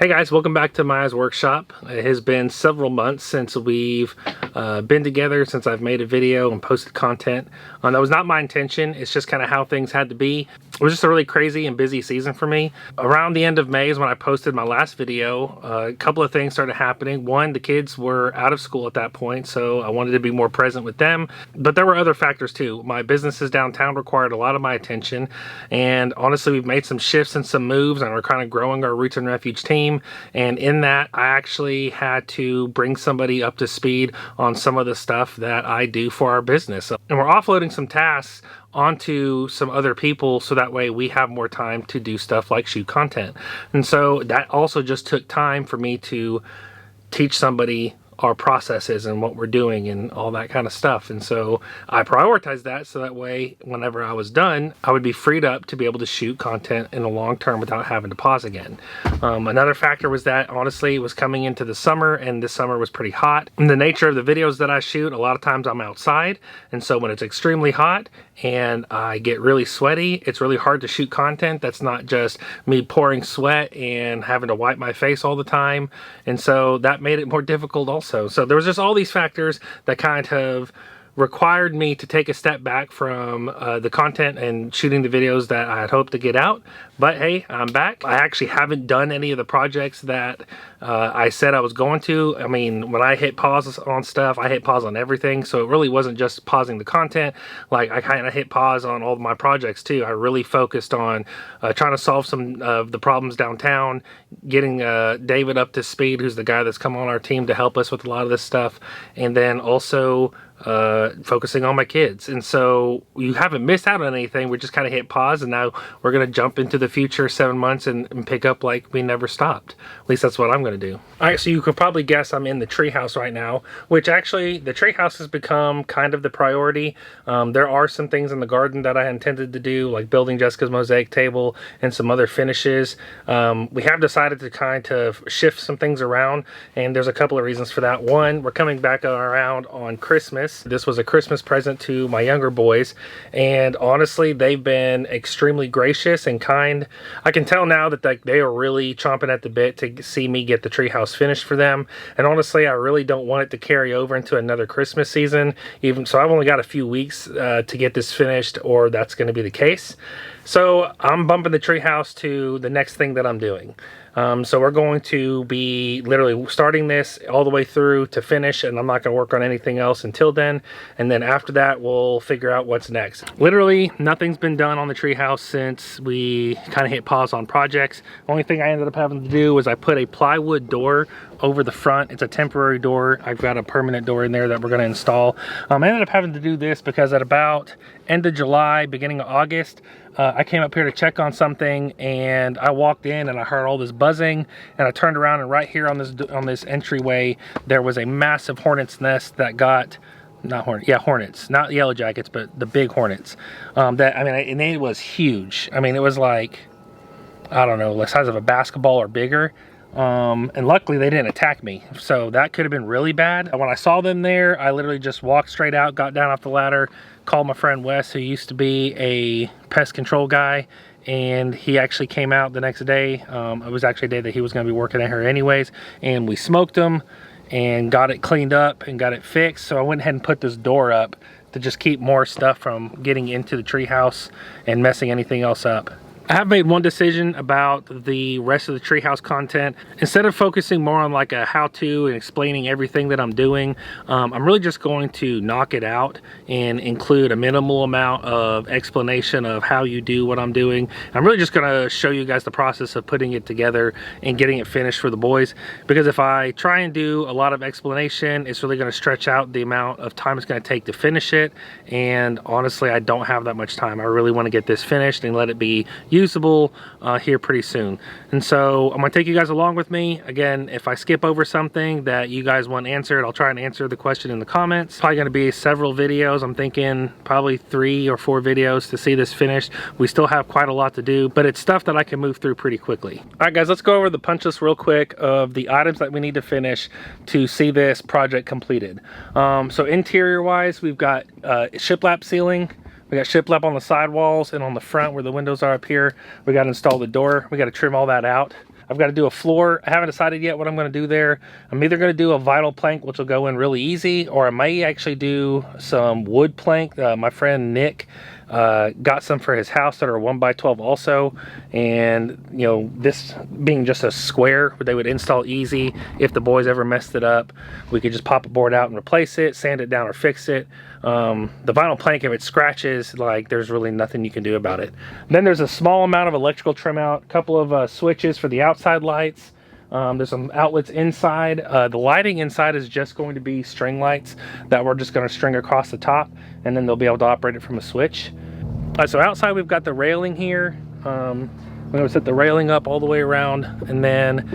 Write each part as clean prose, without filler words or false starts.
Hey guys, welcome back to Maya's Workshop. It has been several months since we've been together, since I've made a video and posted content. That was not my intention. It's just kind of how things had to be. It was just a really crazy and busy season for me. Around the end of May is when I posted my last video. A couple of things started happening. One, the kids were out of school at that point, so I wanted to be more present with them. But there were other factors too. My businesses downtown required a lot of my attention. And honestly, we've made some shifts and some moves, and we're kind of growing our Roots and Refuge team. And in that, I actually had to bring somebody up to speed on some of the stuff that I do for our business. And we're offloading some tasks onto some other people so that way we have more time to do stuff like shoot content. And so that also just took time for me to teach somebody our processes and what we're doing and all that kind of stuff. And so I prioritized that so that way whenever I was done, I would be freed up to be able to shoot content in the long term without having to pause again. Another factor was that honestly it was coming into the summer, and this summer was pretty hot. In the nature of the videos that I shoot, a lot of times I'm outside, and so when it's extremely hot and I get really sweaty, it's really hard to shoot content that's not just me pouring sweat and having to wipe my face all the time. And so that made it more difficult also. So there was just all these factors that kind of required me to take a step back from the content and shooting the videos that I had hoped to get out. But hey, I'm back. I actually haven't done any of the projects that I said I was going to. I mean, when I hit pause on stuff, I hit pause on everything. So it really wasn't just pausing the content. Like, I kind of hit pause on all of my projects too. I really focused on trying to solve some of the problems downtown, getting David up to speed, who's the guy that's come on our team to help us with a lot of this stuff, and then also focusing on my kids. And so you haven't missed out on anything. We just kind of hit pause, and now we're going to jump into the future 7 months and pick up like we never stopped. At least that's what I'm going to do. All right, so you could probably guess I'm in the treehouse right now, which actually the treehouse has become kind of the priority. There are some things in the garden that I intended to do, like building Jessica's mosaic table and some other finishes. We have decided to kind of shift some things around, and there's a couple of reasons for that. One, we're coming back around on Christmas. This was a Christmas present to my younger boys, and honestly, they've been extremely gracious and kind. I can tell now that they are really chomping at the bit to see me get the treehouse finished for them. And honestly, I really don't want it to carry over into another Christmas season. Even so, I've only got a few weeks to get this finished, or that's going to be the case. So I'm bumping the treehouse to the next thing that I'm doing. So we're going to be literally starting this all the way through to finish, and I'm not going to work on anything else until then. And then after that, we'll figure out what's next. Literally, nothing's been done on the treehouse since we kind of hit pause on projects. Only thing I ended up having to do was I put a plywood door over the front. It's a temporary door. I've got a permanent door in there that we're going to install. I ended up having to do this because at about end of July, beginning of August, I came up here to check on something, and I walked in and I heard all this buzzing, and I turned around, and right here on this entryway there was a massive hornet's nest that got hornets, not yellow jackets, but the big hornets. And it was huge. I mean, it was like, I don't know, the size of a basketball or bigger. And luckily they didn't attack me, so that could have been really bad. When I saw them there, I literally just walked straight out, got down off the ladder, called my friend Wes, who used to be a pest control guy, and he actually came out the next day. It was actually a day that he was going to be working at her anyways, and we smoked them and got it cleaned up and got it fixed. So I went ahead and put this door up to just keep more stuff from getting into the treehouse and messing anything else up. I have made one decision about the rest of the treehouse content. Instead of focusing more on like a how-to and explaining everything that I'm doing, I'm really just going to knock it out and include a minimal amount of explanation of how you do what I'm doing. I'm really just going to show you guys the process of putting it together and getting it finished for the boys, because if I try and do a lot of explanation, it's really going to stretch out the amount of time it's going to take to finish it, and honestly, I don't have that much time. I really want to get this finished and let it be usable here pretty soon. And so I'm gonna take you guys along with me. Again, if I skip over something that you guys want answered, I'll try and answer the question in the comments. Probably gonna be several videos. I'm thinking probably 3 or 4 videos to see this finished. We still have quite a lot to do, but it's stuff that I can move through pretty quickly. All right guys, let's go over the punch list real quick of the items that we need to finish to see this project completed. So interior wise, we've got shiplap ceiling. We got shiplap on the sidewalls and on the front where the windows are up here. We got to install the door. We got to trim all that out. I've got to do a floor. I haven't decided yet what I'm going to do there. I'm either going to do a vinyl plank, which will go in really easy, or I may actually do some wood plank. My friend Nick got some for his house that are 1x12 also, and you know, this being just a square, they would install easy. If the boys ever messed it up, we could just pop a board out and replace it, sand it down, or fix it. The vinyl plank, if it scratches, like, there's really nothing you can do about it. Then there's a small amount of electrical trim out, a couple of switches for the outside lights. There's some outlets inside. The lighting inside is just going to be string lights that we're just going to string across the top, and then they'll be able to operate it from a switch. So outside we've got the railing here. I'm going to set the railing up all the way around, and then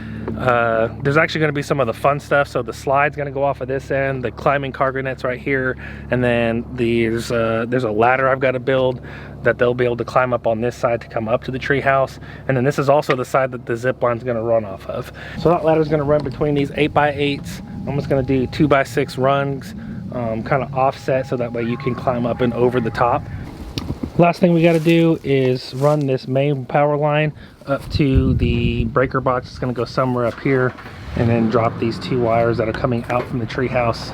there's actually going to be some of the fun stuff. So the slide's going to go off of this end, the climbing cargo net's right here, and then there's a ladder I've got to build that they'll be able to climb up on this side to come up to the tree house. And then this is also the side that the zip line's going to run off of. So that ladder's going to run between these 8x8s. I'm just going to do 2x6 rungs, kind of offset, so that way you can climb up and over the top. Last thing we got to do is run this main power line up to the breaker box. It's going to go somewhere up here, and then drop these 2 wires that are coming out from the tree house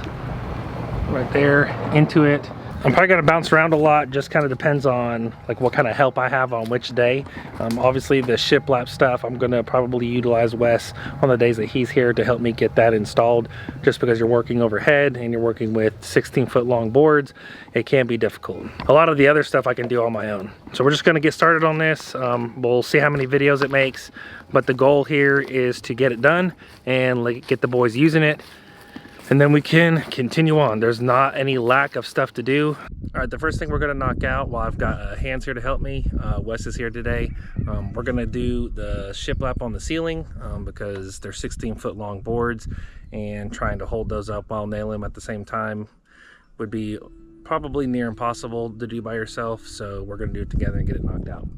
right there into it. I'm probably going to bounce around a lot, just kind of depends on like what kind of help I have on which day. Obviously the shiplap stuff, I'm going to probably utilize Wes on the days that he's here to help me get that installed, just because you're working overhead and you're working with 16-foot long boards. It can be difficult. A lot of the other stuff I can do on my own. So we're just going to get started on this. We'll see how many videos it makes, but the goal here is to get it done and like get the boys using it, and then we can continue on. There's not any lack of stuff to do. All right, the first thing we're gonna knock out, while I've got hands here to help me, Wes is here today. We're gonna do the shiplap on the ceiling because they're 16-foot long boards, and trying to hold those up while nailing them at the same time would be probably near impossible to do by yourself. So we're gonna do it together and get it knocked out.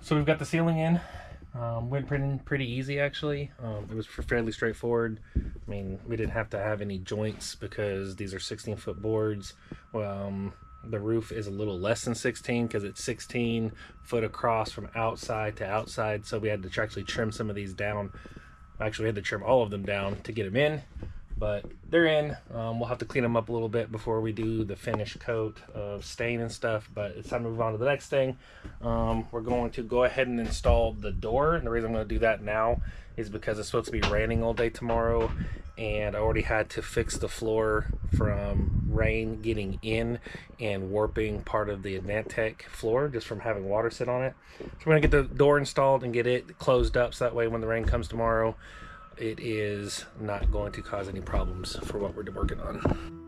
So we've got the ceiling in. Went pretty easy actually. It was fairly straightforward. I mean, we didn't have to have any joints because these are 16-foot boards. The roof is a little less than 16 because it's 16 foot across from outside to outside. So we had to actually trim some of these down. Actually, we had to trim all of them down to get them in. but they're in. We'll have to clean them up a little bit before we do the finish coat of stain and stuff, but it's time to move on to the next thing. We're going to go ahead and install the door, and the reason I'm going to do that now is because it's supposed to be raining all day tomorrow, and I already had to fix the floor from rain getting in and warping part of the Advantech floor just from having water sit on it. So we're going to get the door installed and get it closed up so that way when the rain comes tomorrow, it is not going to cause any problems for what we're working on.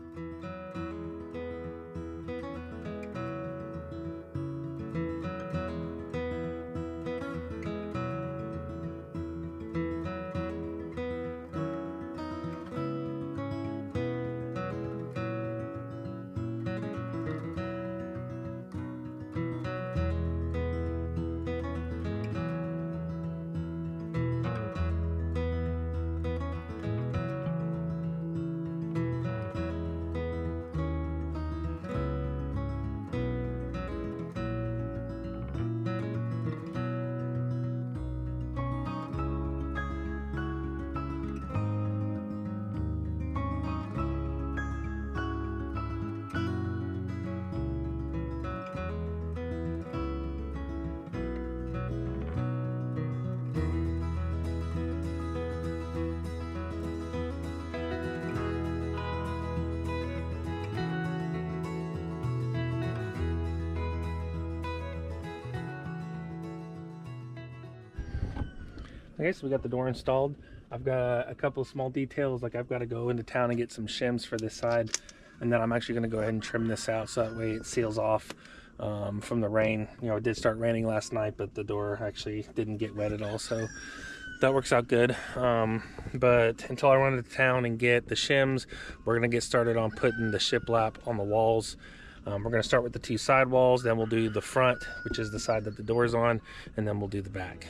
Okay, so we got the door installed. I've got a couple of small details, like I've got to go into town and get some shims for this side, and then I'm actually going to go ahead and trim this out so that way it seals off from the rain. You know, it did start raining last night, but the door actually didn't get wet at all, so that works out good. But until I run into town and get the shims, we're going to get started on putting the shiplap on the walls. We're going to start with the two side walls, then we'll do the front, which is the side that the door's on, and then we'll do the back.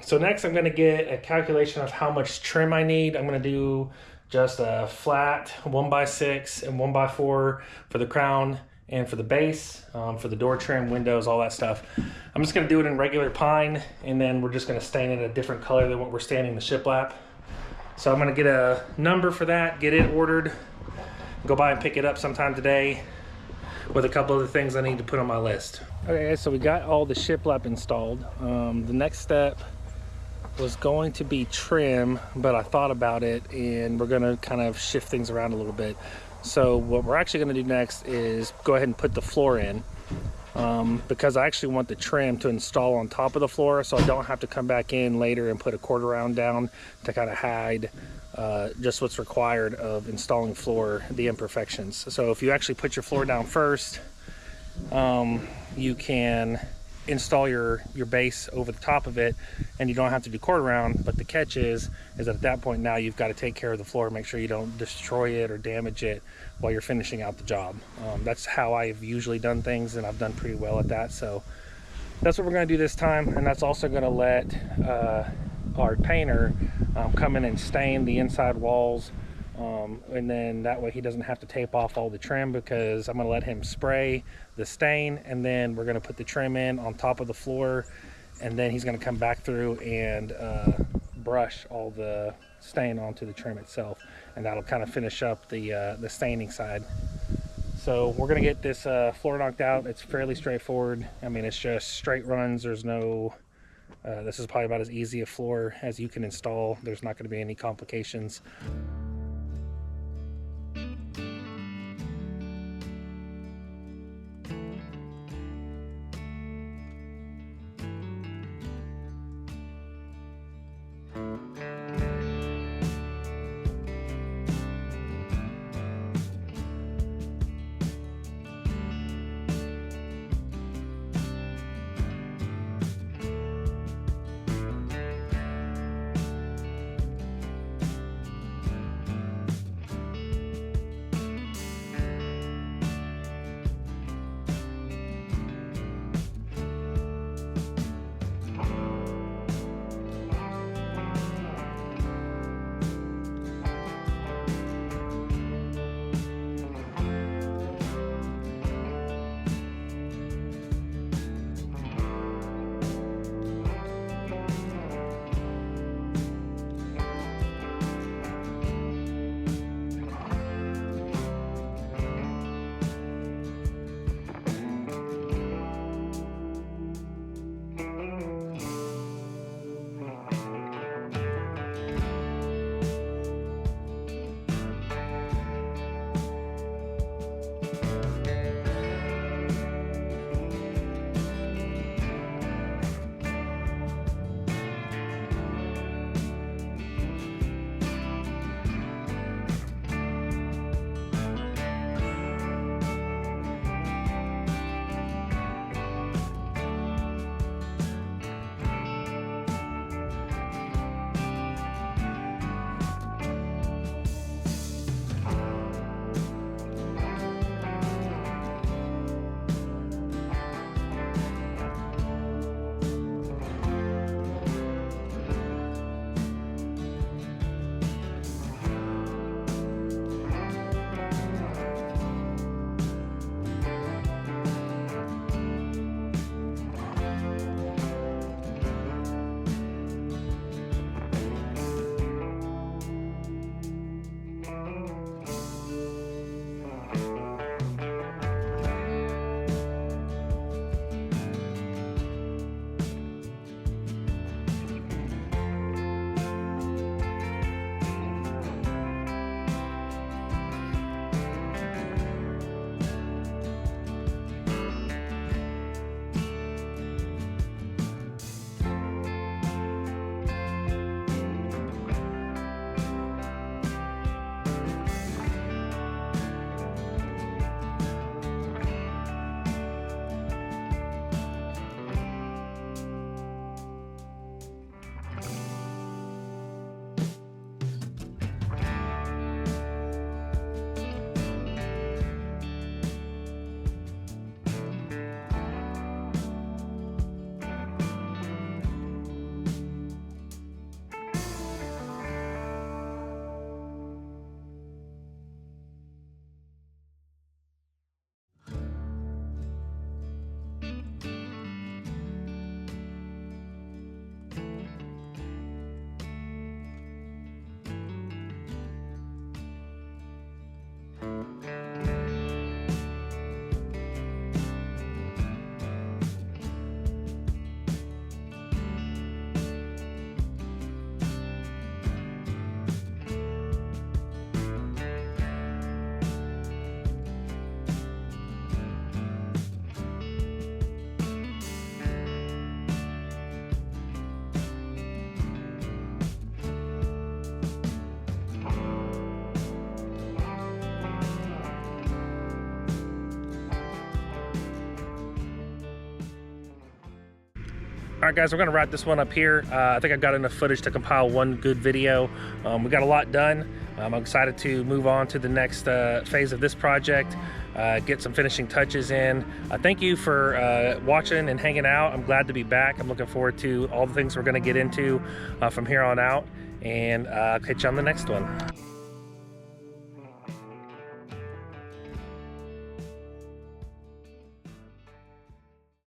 So next I'm gonna get a calculation of how much trim I need. I'm gonna do just a flat 1x6 and 1x4 for the crown and for the base, for the door trim, windows, all that stuff. I'm just gonna do it in regular pine, and then we're just gonna stain it a different color than what we're staining the shiplap. So I'm gonna get a number for that, get it ordered, go by and pick it up sometime today with a couple of the things I need to put on my list. Okay, so we got all the shiplap installed. The next step was going to be trim, but I thought about it and we're gonna kind of shift things around a little bit. So what we're actually gonna do next is go ahead and put the floor in, because I actually want the trim to install on top of the floor, so I don't have to come back in later and put a quarter round down to kind of hide just what's required of installing floor, the imperfections. So if you actually put your floor down first, you can install your base over the top of it and you don't have to do quarter round. But the catch is that at that point now you've got to take care of the floor, make sure you don't destroy it or damage it while you're finishing out the job. That's how I've usually done things, and I've done pretty well at that. So that's what we're going to do this time, and that's also going to let our painter come in and stain the inside walls, and then that way he doesn't have to tape off all the trim, because I'm going to let him spray the stain, and then we're going to put the trim in on top of the floor, and then he's going to come back through and brush all the stain onto the trim itself, and that'll kind of finish up the staining side. So we're going to get this floor knocked out. It's fairly straightforward. I mean, it's just straight runs. There's no this is probably about as easy a floor as you can install. There's not going to be any complications. All right, guys, we're gonna wrap this one up here. I think I've got enough footage to compile one good video. We got a lot done. I'm excited to move on to the next phase of this project, get some finishing touches in. Thank you for watching and hanging out. I'm glad to be back. I'm looking forward to all the things we're gonna get into from here on out, and I'll catch you on the next one.